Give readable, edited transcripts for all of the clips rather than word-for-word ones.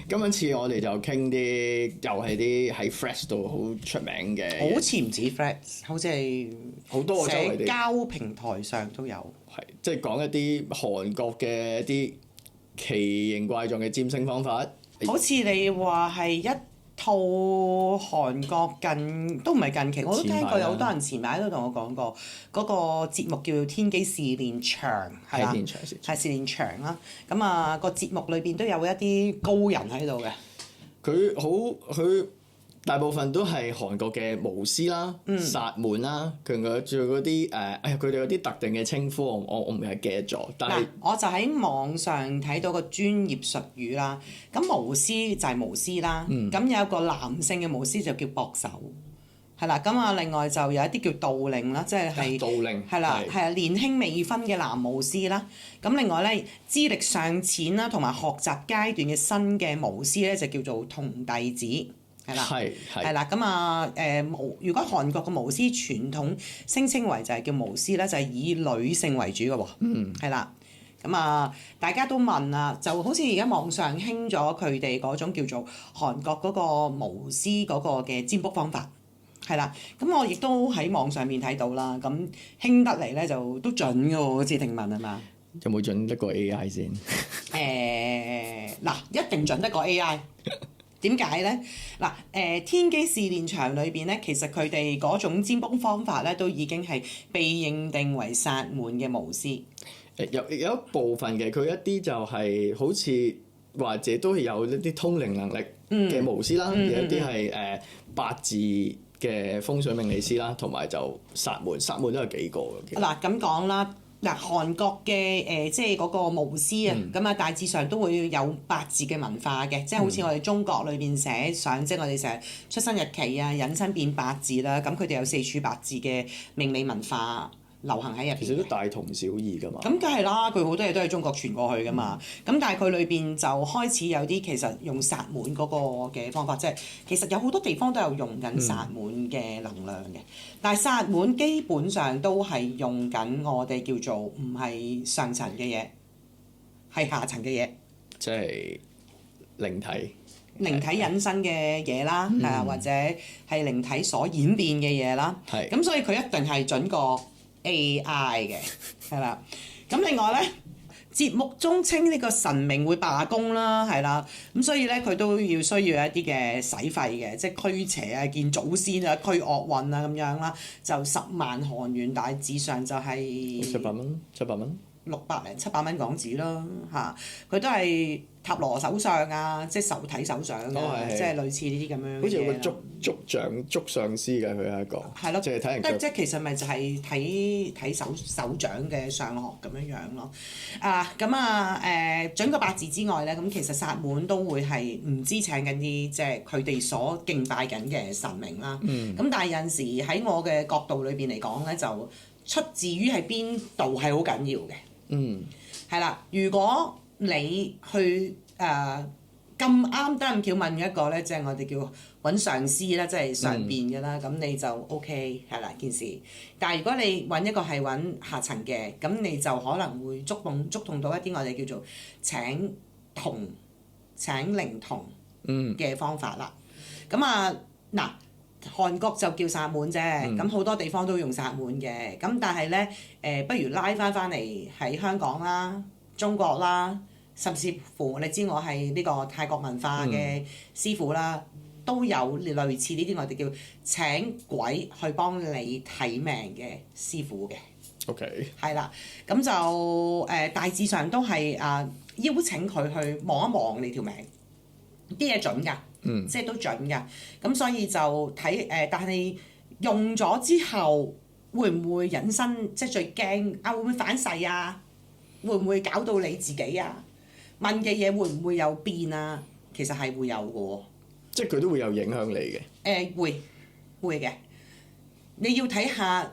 今次我哋就傾啲又係啲喺 Threads 度好出名嘅，好似唔止 Threads，好似係好多個周圍社地交平台上都有。係即係講一啲韓國嘅一啲奇形怪狀嘅占星方法。好似你話係一套韓國都唔係近期，我都聽過有好多人前排都同我講過，嗰個節目叫做《天機試煉場》，係啦，係試煉場啦。咁啊，個節目裏邊都有一啲高人喺度嘅。佢大部分都係韓國嘅巫師啦、薩滿啦，仲有嗰啲佢哋有啲特定嘅稱呼，我唔係記得咗。但係我就喺網上睇到個專業術語啦。咁巫師就係巫師啦，咁有一個男性嘅巫師就叫博手，係啦。咁啊，另外就有一啲叫道靈啦，即係道靈係啦，係啊，年輕未婚嘅男巫師啦。咁另外咧，資歷尚淺啦，同埋學習階段嘅新嘅巫師咧，就叫做童弟子。係啦，係啦，咁啊如果韓國嘅巫師傳統聲稱為就係叫巫師咧，就係以女性為主嘅喎，係啦，咁啊大家都問啊，就好似而家網上興咗佢哋嗰種叫做韓國嗰個巫師嗰個嘅占卜方法，係啦，咁我亦都喺網上面睇到啦，咁興得嚟咧就都準嘅喎，好似聽聞係嘛？有冇準得過 AI 先？嗱，一定準得過 AI。點解咧？嗱，天機試煉場裏邊咧，其實佢哋嗰種占卜方法咧，都已經係被認定為薩滿嘅巫師。有一部分嘅，佢一啲就係好似或者都係有一啲通靈能力嘅巫師啦，有一啲係八字嘅風水命理師啦，同埋就薩滿都有幾個嘅。嗱，咁講啦。嗱，韓國嘅即係嗰個巫師啊，咁啊大致上都會有八字嘅文化嘅，即係好似我哋中國裏邊寫上，即係我哋成日出生日期啊、引申變八字啦，咁佢哋有四柱八字嘅命理文化流行喺入邊。其實都大同小異㗎嘛。咁梗係啦，佢好多嘢都係中國傳過去㗎嘛。咁但係佢裏邊就開始有啲其實用薩滿嗰個嘅方法，即係其實有好多地方都有用緊薩滿嘅能量嘅。但係薩滿基本上都係用緊我哋叫做唔係上層嘅嘢，係下層嘅嘢，即係靈體引申嘅嘢啦，或者係靈體所演變嘅嘢啦。咁所以佢一定係準過 AI 嘅，係啦。咁另外咧，節目中稱呢個神明會罷工啦，係啦。咁所以咧，佢都需要一啲嘅使費嘅，即係驅邪啊、見祖先啊、驅惡運啊咁樣啦，就10萬韓元，大致上就係700蚊600零700蚊港紙啦，嚇。佢都係塔羅手相啊，即係受體手相啊，即係類似呢啲咁樣嘅嘢。好似有個捉相師㗎，佢係一個。係咯。即係睇人腳。即係其實咪就係睇手掌嘅相學咁樣樣咯。準個八字之外咧，咁其實薩滿都會係唔知請緊啲即係佢哋所敬拜緊嘅神明啦。咁但係有陣時喺我嘅角度裏邊嚟講咧，就出自於喺邊度係好緊要嘅。係啦，如果你去咁啱得咁巧問一個咧，即係我哋叫揾上司啦，即係上邊嘅啦，咁你就 OK 係啦件事。但係如果你揾一個係揾下層嘅，咁你就可能會觸動到一啲我哋叫做請靈童嘅方法啦。咁嗱，韓國就叫薩滿啫，咁好多地方都用薩滿嘅。咁但係咧，不如拉翻嚟喺香港啦、中國啦，甚至乎你知我係呢個泰國文化嘅師傅啦，都有類似呢啲我哋叫請鬼去幫你睇命嘅師傅嘅。OK。係啦，咁就大致上都係邀請佢去望一望你條命，啲嘢準㗎。即係都準㗎，咁所以就睇但係用咗之後會唔會引申？即係最驚會唔會反噬啊？會唔會搞到你自己啊？問嘅嘢會唔會有變啊？其實係會有嘅喎。即係佢都會有影響你嘅。會嘅，你要睇下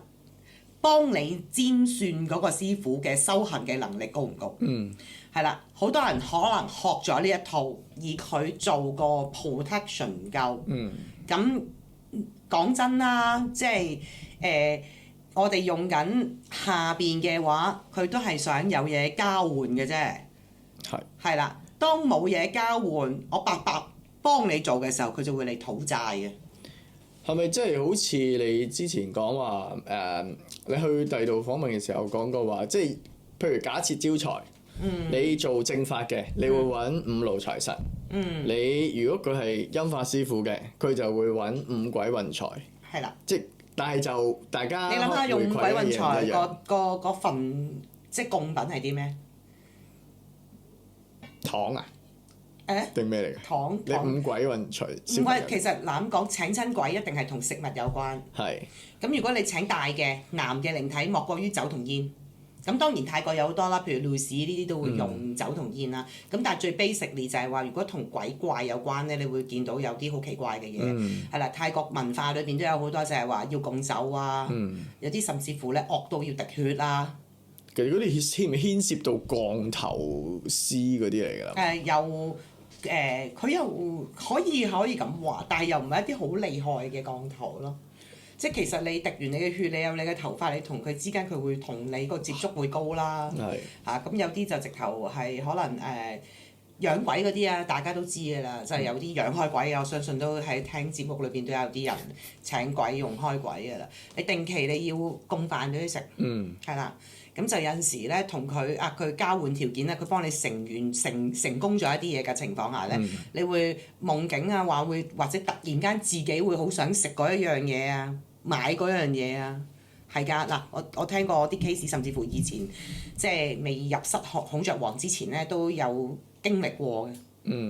幫你占算嗰個師傅嘅修行嘅能力高唔高？係啦，好多人可能學咗呢一套，而佢做個 protection 唔夠。咁講真啦，即係我哋用緊下邊嘅話，佢都係想有嘢交換嘅啫。係啦，當冇嘢交換，我白白幫你做嘅時候，佢就會嚟討債嘅。係咪即係好似你之前講話你去第二度訪問嘅時候講過話，即係譬如假設招財，你做正法嘅，你會揾五路財神。你如果佢係陰法師傅嘅，佢就會揾五鬼運財。係啦。但係就大家你諗下用五鬼運財嗰份即係供品係啲咩？糖啊？誒？定咩嚟嘅？糖。你五鬼運財。五鬼其實嗱咁講，請親鬼一定係同食物有關。係。咁如果你請大嘅男嘅靈體，莫過於酒同煙。咁當然泰國有好多啦，譬如 Lucy 呢啲都會用酒同煙啦。咁但係最 basically 就係話，如果同鬼怪有關咧，你會見到有啲好奇怪嘅嘢。係啦，泰國文化裏邊都有好多就係話要供酒啊，有啲甚至乎咧惡到要滴血啊。其實嗰啲牽涉到降頭師嗰啲嚟㗎啦。佢又可以咁話，但係又唔係一啲好厲害嘅降頭咯。即係其實你滴完你嘅血，你有你嘅頭髮，你同佢之間佢會同你個接觸會高啦。咁有啲就直頭係可能養鬼嗰啲啊，大家都知㗎啦，就係有啲養開鬼嘅，我相信都喺聽節目裏邊都有啲人請鬼用開鬼㗎啦。你定期你要供飯俾佢食，係啦。咁就有陣時咧，同佢交換條件咧，佢幫你成功咗一啲嘢嘅情況下咧，你會夢境啊，或者突然間自己會好想食嗰一樣嘢啊，買嗰樣嘢啊，係㗎嗱，我聽過啲 case，甚至乎以前即係未入室孔雀王之前咧，都有經歷過嘅。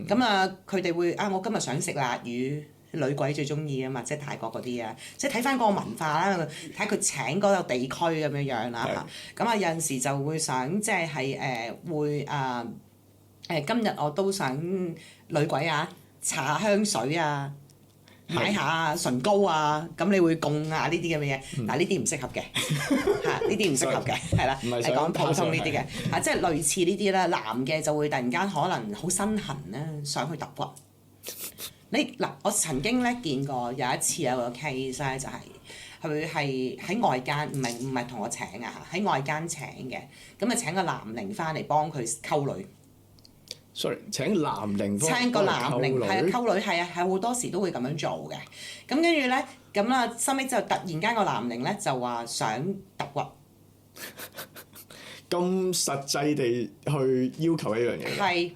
咁佢哋會我今日想食辣魚。女鬼最中意啊嘛，即係泰國嗰啲啊，即係睇翻嗰個文化啦，睇佢請嗰個地區咁樣樣啦嚇。咁有陣時就會想即係會今日我都想女鬼啊，搽香水啊，買下唇膏啊，咁你會供啊呢啲咁嘅嘢，但係呢啲唔適合嘅嚇，呢啲唔適合嘅係啦，係講普通呢啲嘅嚇，即係類似呢啲啦。男嘅就會突然間可能好身痕咧，想去揼骨。我曾經咧見過有一次有個 case 咧，就係佢係喺外間，唔係同我請啊嚇，喺外間請嘅，咁啊請個男靈翻嚟幫佢溝女。sorry， 請男靈請個男靈係啊溝女係好多時都會咁樣做嘅。咁跟住咧，咁啦，收尾之後突然間個男靈咧就話想揼骨。咁實際地去要求一樣嘢。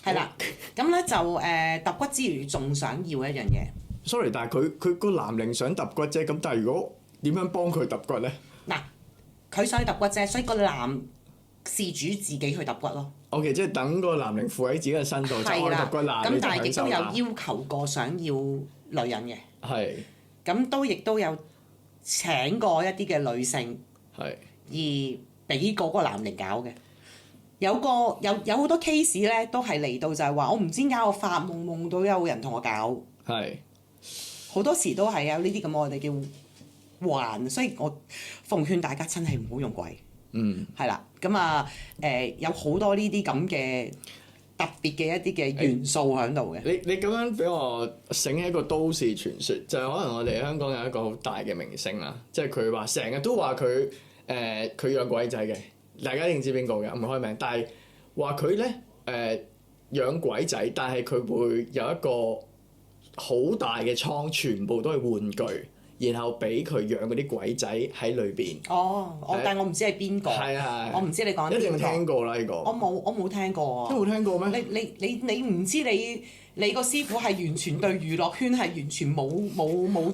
係啦，咁咧就揼骨之餘，仲想要一樣嘢。sorry， 但係佢個男靈想揼骨啫，咁但係如果點樣幫佢揼骨咧？嗱，佢想揼骨啫，所以個男事主自己去揼骨咯。OK， 即係等個男靈附喺自己嘅身度就可以揼骨啦。咁但係亦都有要求過想要女人嘅。係。咁亦都有請過一啲嘅女性。係。而俾嗰個男靈搞嘅。有好多 case 咧，都係嚟到就係話，我唔知點解我發夢到有人同我搞。係。好多時都係有呢啲咁，我哋叫幻，所以我奉勸大家真係唔好用鬼。係啦，咁有好多呢啲咁嘅特別嘅一啲嘅元素喺度嘅。你咁樣俾我醒起一個都市傳說，就係可能我哋香港有一個好大嘅明星啦，即係佢話成日都話佢養鬼仔嘅。大家一定知邊個嘅，唔開名。但係話佢咧養鬼仔，但係佢會有一個好大嘅倉，全部都係玩具，然後俾佢養嗰啲鬼仔喺裏邊。但係我唔知係邊個。係。我唔知你講邊個。一定聽過啦呢個。我冇聽過啊。都冇聽過咩？你唔知你個師傅係完全對娛樂圈係完全冇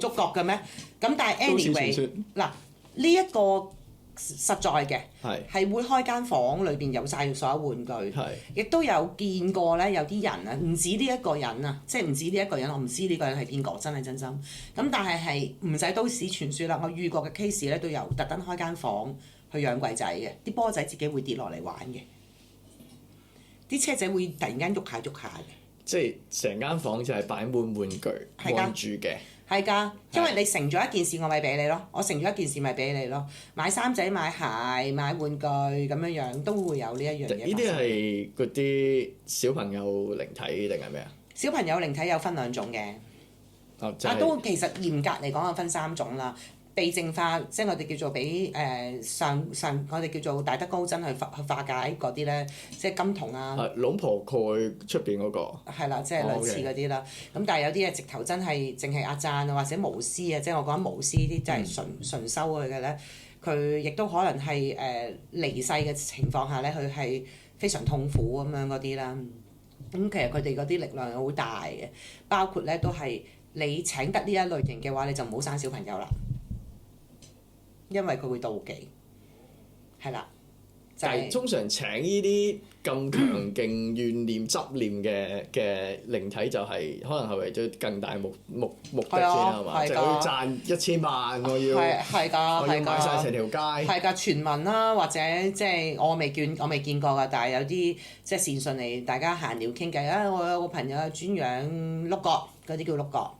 觸覺嘅咩？咁但係 anyway 嗱呢一個。實在嘅，係會開間房裏邊有晒所有玩具，亦都有見過咧，有啲人啊，唔止呢一個人啊，即係唔止呢一個人，我唔知呢個人係邊個，真係真心。咁但係唔使都市傳說啦，我遇過嘅 case 咧都有特登開間房去養鬼仔嘅，啲波仔自己會跌落嚟玩嘅，啲車仔會突然間喐下嘅。即係成間房就係擺滿玩具望住嘅。係㗎，因為你成咗一件事，我咪俾你咯；我成咗一件事，咪俾你咯。買衫仔、買鞋、買玩具咁樣樣，都會有呢一樣嘢。呢啲係嗰啲小朋友靈體定係咩啊？小朋友靈體有分兩種嘅，都其實嚴格嚟講有分三種啦。被淨化，即係我哋叫做俾上我哋叫做大德高僧去化解嗰啲咧，即係金童啊。龍婆蓋出邊嗰個。係啦，即係類似嗰啲啦。咁但係有啲嘢直頭真係淨係壓贊啊，或者巫師啊，即係我講巫師啲真係純修佢嘅咧，佢亦都可能係離世嘅情況下咧，佢係非常痛苦咁樣嗰啲啦。咁其實佢哋嗰啲力量係好大嘅，包括咧都係你請得呢一類型嘅話，你就唔好生小朋友啦，因為佢會妒忌，係啦。就係通常請呢啲咁強勁怨念執念嘅靈體，就係可能係為咗更大目的先係嘛？就係要賺1000萬，我要我要買晒成條街。係㗎，傳聞啦，或者即係我未見過㗎，但係有啲即係善信嚟，大家閒聊傾偈啊！我有個朋友專養碌角，嗰啲叫碌角。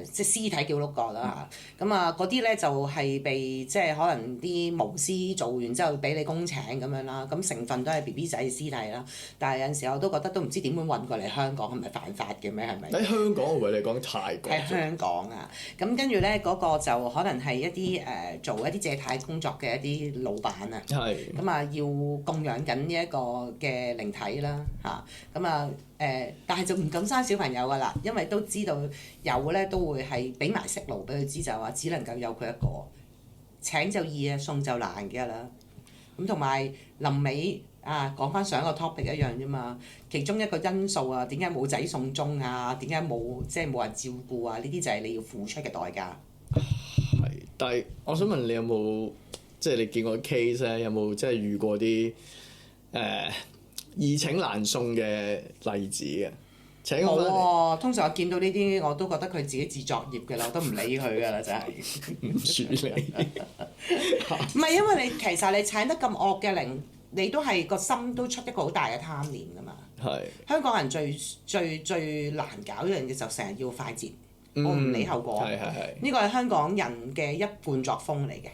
即係屍體叫碌角啦嚇，咁啊嗰啲咧就係被即係可能啲巫師做完之後俾你工請咁樣啦，咁成分都係 BB 仔屍體啦，但係有陣時我都覺得都唔知點樣運過嚟香港，係咪犯法嘅咩？係咪？喺香港我為你講泰國。喺香港啊，咁跟住咧嗰個就可能係一啲做一啲借貸工作嘅一啲老闆啊，咁啊要供養緊呢一個嘅靈體啦嚇，咁啊。但係就唔敢生小朋友㗎啦，因為都知道有咧都會係俾埋息路俾佢知，就話只能夠有佢一個，請就易啊，送就難㗎啦。咁同埋臨尾講翻上一個 topic 一樣啫嘛，其中一個因素啊，點解冇仔送終啊？點解冇即係冇人照顧啊？呢啲就係你要付出嘅代價。係，但係我想問你有冇即係你見過 case 咧？有冇即係遇過啲易請難送嘅例子嘅？請我翻嚟。通常我見到呢啲我都覺得佢自己自作孽㗎啦，我都唔理佢㗎啦，真係。唔處理。唔係因為其實你請得咁惡嘅靈，你都係個心都出一個好大嘅貪念㗎嘛。係。香港人最難搞一樣嘢就成日要快捷，我唔理後果。呢個係香港人嘅一貫作風嚟嘅。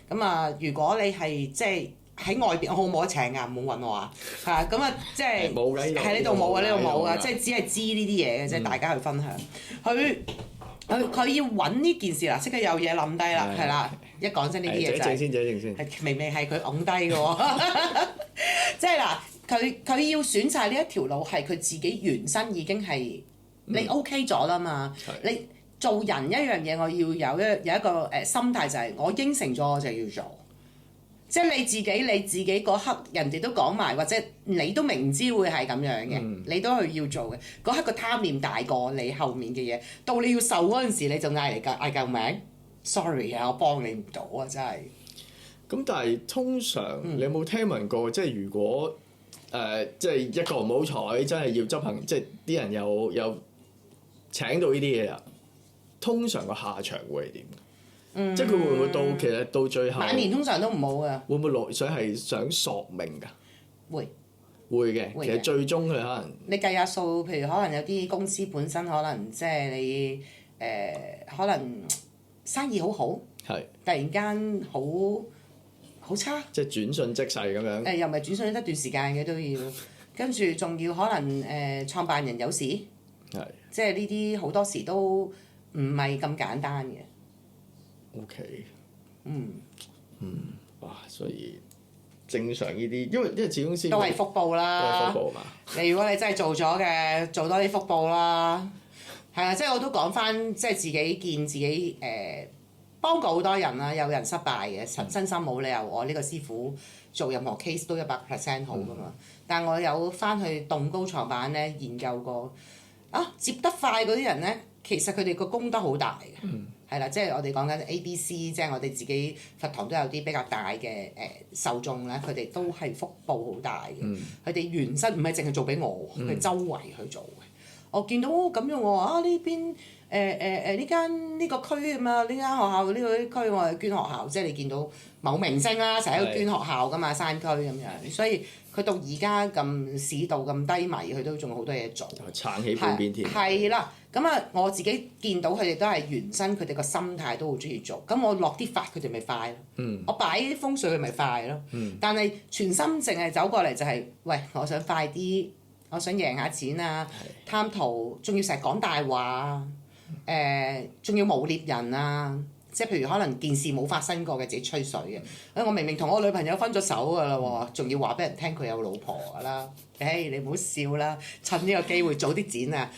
咁啊，如果你係即係。喺外邊我冇得請㗎，唔好揾我啊！係咁啊，即係喺呢度冇啊，呢度冇啊，即係只係知呢啲嘢嘅啫，大家去分享。佢要揾呢件事啦，即刻有嘢冧低啦，係啦，一講真呢啲嘢就係明明係佢揞低嘅喎，即係嗱，佢要選擇呢一條路係佢自己原身已經係你 OK 咗啦嘛，你做人一樣嘢，我要有一個心態就係我應承咗我就要做。即係你自己嗰刻，人哋都講埋，或者你都明知會係咁樣嘅，你都去要做嘅。嗰刻個貪念大過你後面嘅嘢，到你要受嗰陣時，你就嗌救命。Sorry 啊，我幫你唔到啊，真係。咁但係通常你有冇聽聞過？即係如果即係一個唔好彩，真係要執行，即係啲人有請到呢啲嘢啊，通常個下場會係點？即係佢會唔會其實到最後晚年通常都唔好㗎。會唔會落水係想索命㗎？會嘅，其實最終佢可能你計下數，譬如可能有啲公司本身可能即係你可能生意好好，突然間好差，即係轉瞬即逝咁樣。又唔係轉瞬一段時間嘅都要，跟住仲要可能創辦人有事，即係呢啲好多時都唔係咁簡單嘅。OK，哇！所以正常呢啲，因為始終先都係福報啦。都係福報嘛。如果你真係做咗嘅，做多啲福報啦。係啊，即係我都講翻，即係自己見自己幫過好多人啦，有人失敗嘅，真心冇理由我呢個師傅做任何 case 都100% 好噶嘛。但我有翻去動高創辦咧研究過，接得快嗰啲人咧，其實佢哋個功德好大嘅。係啦，即係我哋講緊 ABC，即係我哋自己佛堂都有啲比較大嘅受眾咧，佢哋都係福報好大嘅。佢哋原身唔係淨係做俾我，佢周圍去做嘅。我見到咁樣我話呢邊呢間呢個區咁啊，呢間學校呢個區我係捐學校，即係你見到某明星啦，成日喺度捐學校㗎嘛，山區咁樣，所以佢到而家咁市道咁低迷，佢都仲有好多嘢做。撐起半邊天。係啦。咁啊，我自己見到佢哋都係原身，佢哋個心態都好中意做。咁我落啲法，佢哋咪快咯。我擺啲風水，佢咪快咯。但係全心淨係走過嚟就係，喂，我想快啲，我想贏下錢啊，貪圖，仲要成日講大話，仲要誣衊人啊，即係譬如可能件事冇發生過嘅，自己吹水嘅。我明明同我女朋友分咗手㗎啦喎，仲要話俾人聽佢有老婆㗎啦。你唔好笑啦，趁呢個機會早啲剪啊！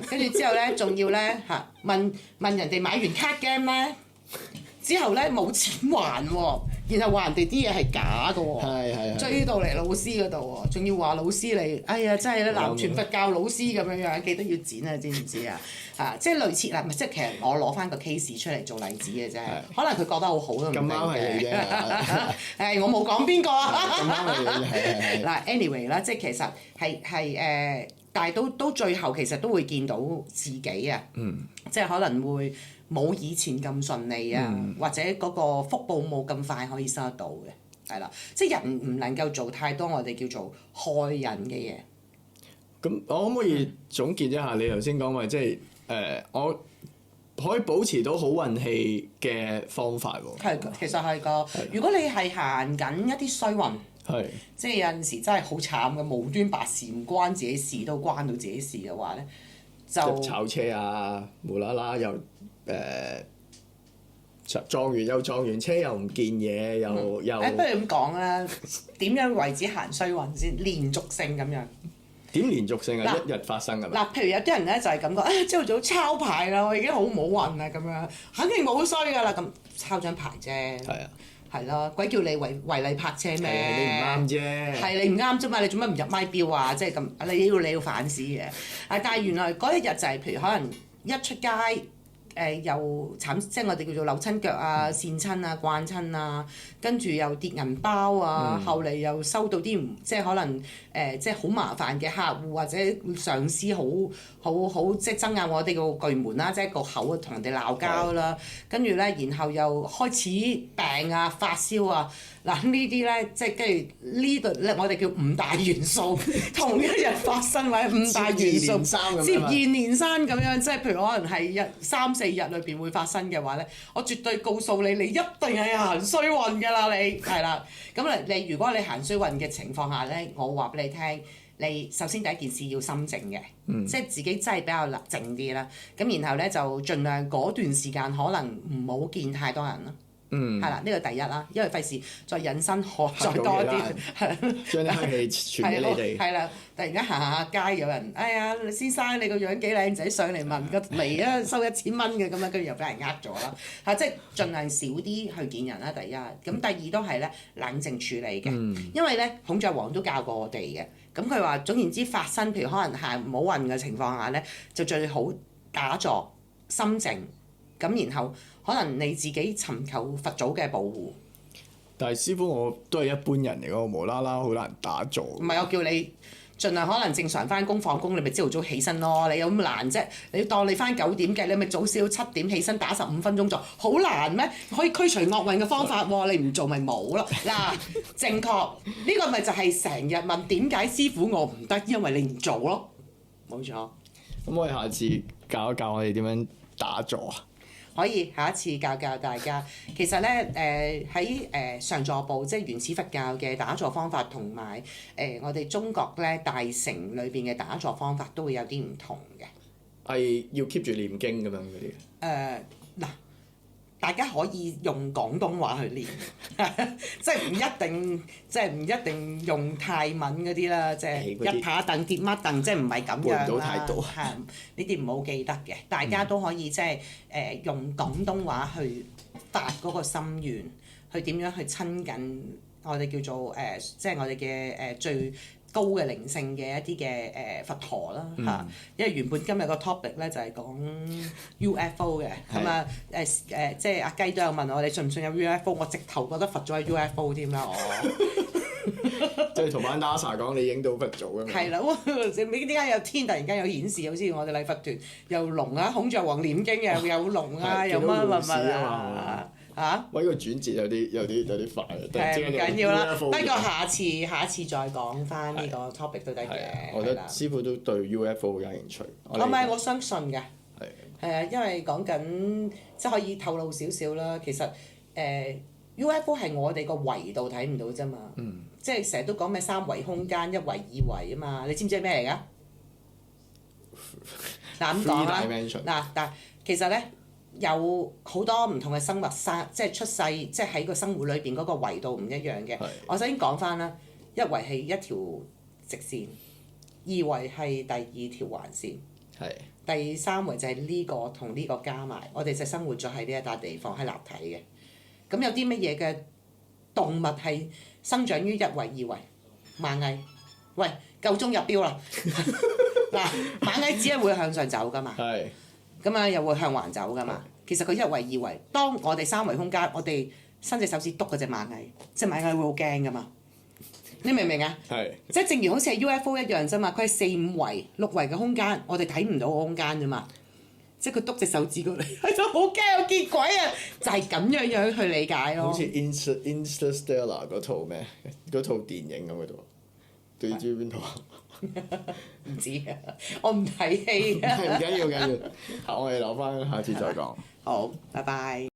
跟住之後咧，仲要咧問人哋買完卡 game 咧，之後咧冇錢還喎，然後話人哋啲嘢係假㗎喎，追到嚟老師嗰度喎，仲要話老師你，哎呀真係咧南傳佛教老師咁樣，記得要剪啊，知唔知啊？即係類似啦，即係其實我攞翻個 case 出嚟做例子嘅啫，可能佢覺得好好都唔定嘅。咁啱係你啫，我冇講邊個啊。咁啱係你嗱，anyway 啦，即係其實係但係到最後其實都會見到自己啊，即係可能會冇以前咁順利啊，或者嗰個福報冇咁快可以收得到嘅，係啦，即係人唔能夠做太多我哋叫做害人嘅嘢。咁我可唔可以總結一下你頭先講話，即係我可以保持到好運氣嘅方法喎？係，其實係㗎。如果你係行緊一啲衰運，即係有陣時真係好慘嘅，無端白事唔關自己事都關到自己事嘅話咧，就炒車啊，無啦啦又撞完車又唔見嘢，又不如咁講啦，點樣為止行衰運先？連續性咁樣。點連續性啊？一日發生㗎嘛？譬如有啲人咧就係咁講，朝早抄牌啦，我已經好冇運啦咁樣，肯定冇衰㗎啦咁，抄張牌啫。係啊。係咯，鬼叫你違例泊車咩？你唔啱啫。係你唔啱啫嘛，你做乜唔入咪標啊？即係咁，你要反思嘅。但係原來嗰一日就係譬如可能一出街。又慘，即係我哋叫做扭親腳啊、跣親啊、慣親啊，跟住又跌銀包啊，後嚟又收到啲即係可能即係好麻煩嘅客戶或者上司好即係憎我哋個巨門啦，即係個口同人哋鬧交啦，跟住咧，然後又開始病啊、發燒啊。嗱呢啲咧，即係跟住呢度咧，我哋叫五大元素同一日發生，或者五大元素接二連三咁樣，即係譬如可能係3-4日裏邊會發生嘅話咧，我絕對告訴你，你一定係行衰運㗎啦，你係啦。咁你如果你行衰運嘅情況下咧，我話俾你聽，你首先第一件事要心靜嘅，即係自己真係比較靜啲啦。咁然後咧就盡量嗰段時間可能唔好見太多人啦。係啦，呢個第一啦，因為費事再引申再多啲，將啲黑氣傳俾你哋。係啦，突然間行下街有人，哎呀，先生你個樣幾靚仔，上嚟問個嚟啊，收1000蚊嘅咁樣，跟住又俾人呃咗啦。即係盡量少啲去見人啦。第一，咁第二都係咧冷靜處理嘅，因為咧孔雀王都教過我哋嘅。咁佢話總言之發生，譬如可能行唔好運嘅情況下咧，就最好打坐心靜，咁然後。可能你自己尋求佛祖嘅保護，但係師傅我都係一般人嚟㗎，無啦啦好難打坐。唔係我叫你盡量可能正常翻工放工，你咪朝頭早起身咯。你有咁難啫？你當你翻9點嘅，你咪早少7點起身打15分鐘坐，好難咩？可以驅除惡運嘅方法喎，你唔做咪冇咯。嗱，正確呢個咪就係成日問點解師傅我唔得，因為你唔做咯，冇錯。咁我哋下次教一教我哋點樣打坐啊？可以下一次教大家，其實咧喺上座部即係原始佛教嘅打坐方法，同埋我哋中國咧大乘裏邊嘅打坐方法都會有啲唔同嘅。係要 keep 住念經咁樣嗰啲。嗱，大家可以用廣東話去練，即係唔一定用泰文嗰啲啦，即係一爬凳跌乜凳，即係唔係咁樣啦。背唔到太多。係呢啲唔好記得嘅，大家都可以即係用廣東話去發嗰個心願，去點樣去親近我哋叫做即係我哋嘅最高嘅靈性嘅一啲嘅佛陀啦嚇，因為原本今日個 topic 咧就係講 UFO 嘅，咁啊即係阿雞都有問我哋信唔信有 UFO，我直頭覺得佛祖係 UFO 添啦，我即係同埋 NASA 講你影到佛祖㗎嘛。係啦，點解有天突然間有顯示？好似我哋禮佛團又龍啊，孔雀王念經又有龍啊，又乜啊〜喂，呢個轉折有啲快啊！唔緊要啦，不過下次再講翻呢個 topic 都得嘅。我覺得師傅都對 UFO 有興趣。唔係，我相信㗎。係因為講緊即係可以透露少少啦。其實UFO 係我哋個維度睇唔到啫嘛。即係成日都講咩3維空間、1維、2維啊嘛。你知唔知係咩嚟㗎？嗱咁講啦。嗱，但其實咧。有好多唔同嘅生物即係出世，即係喺個生活裏邊嗰個維度唔一樣嘅。我首先講翻啦，一維係一條直線，二維係第二條環線，第三維就係呢個同呢個加埋，我哋就生活咗喺呢一笪地方，係立體嘅。咁有啲乜嘢嘅動物係生長於一維、二維？螞蟻，喂，夠鐘入標啦！嗱，螞蟻只係會向上走噶嘛，咁啊又會向橫走噶嘛。其實佢一維、二維，當我哋三維空間，我哋伸隻手指篤嗰隻螞蟻，隻螞蟻會好驚噶嘛。你明唔明啊？即係正如好似係 UFO 一樣啫嘛，佢係四五維、六維嘅空間，我哋睇唔到個空間啫嘛。即係佢篤隻手指過嚟，係就好驚，我見鬼啊！就係咁樣去理解咯。好似 Interstellar 嗰套咩？嗰套電影咁嗰度，對住邊套啊？唔知啊，我唔睇戲啊。唔緊要，我哋留翻下次再講。好，拜拜。